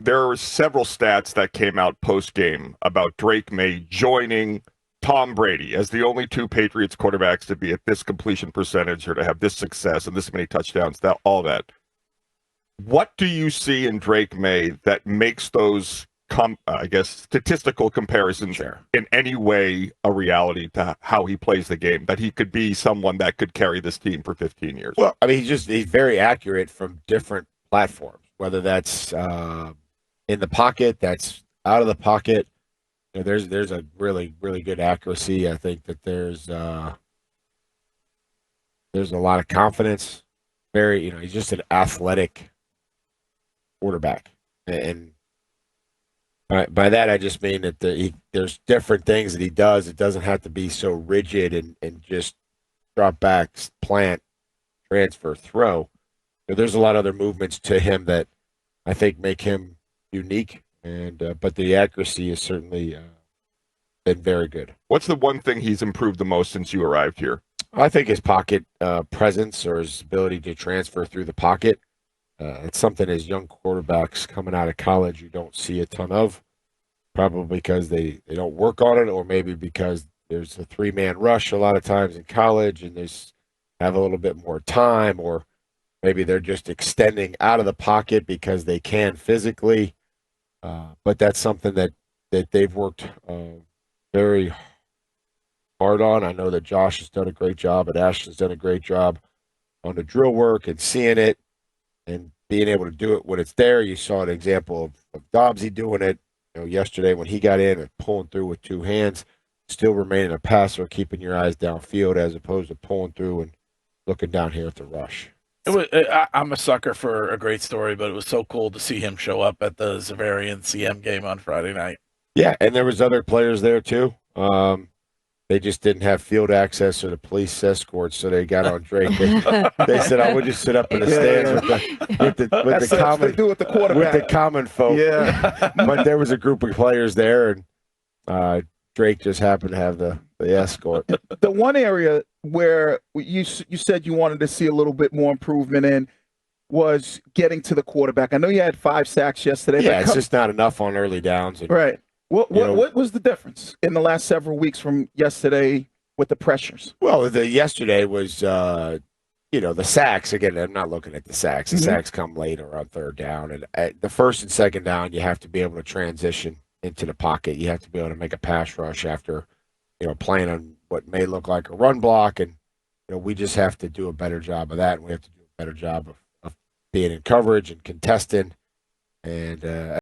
there were several stats that came out post-game about Drake Maye joining Tom Brady as the only two Patriots quarterbacks to be at this completion percentage or to have this success and this many touchdowns, all that. What do you see in Drake Maye that makes those, statistical comparisons in any way a reality to how he plays the game, that he could be someone that could carry this team for 15 years? Well, I mean, he's very accurate from different platforms, whether that's in the pocket, that's out of the pocket. You know, there's a really, really good accuracy. I think that there's a lot of confidence. He's just an athletic quarterback. And by that, I just mean that there's different things that he does. It doesn't have to be so rigid and just drop back, plant, transfer, throw. There's a lot of other movements to him that I think make him unique. But the accuracy has certainly been very good. What's the one thing he's improved the most since you arrived here? I think his pocket presence, or his ability to transfer through the pocket. It's something as young quarterbacks coming out of college you don't see a ton of, probably because they don't work on it, or maybe because there's a three-man rush a lot of times in college and they have a little bit more time, or maybe they're just extending out of the pocket because they can physically. But that's something that they've worked very hard on. I know that Josh has done a great job, and Ashton's done a great job on the drill work and seeing it and being able to do it when it's there. You saw an example of Dobbsy doing it, yesterday when he got in and pulling through with two hands, still remaining a passer, keeping your eyes downfield as opposed to pulling through and looking down here at the rush. I'm a sucker for a great story, but it was so cool to see him show up at the Zavarian CM game on Friday night. Yeah, and there was other players there too. They just didn't have field access or the police escort, so they got on Drake. They said, "I would just sit up in the stands with the common folk." Yeah, but there was a group of players there, and Drake just happened to have the escort. The one area where you said you wanted to see a little bit more improvement in was getting to the quarterback. I know you had 5 sacks yesterday. Yeah, it's just not enough on early downs. Right. What was the difference in the last several weeks from yesterday with the pressures? Well, the yesterday was, the sacks. Again, I'm not looking at the sacks. The sacks come later on third down. And at the first and second down, you have to be able to transition into the pocket. You have to be able to make a pass rush after, playing on what may look like a run block. And, we just have to do a better job of that. And we have to do a better job of being in coverage and contesting. And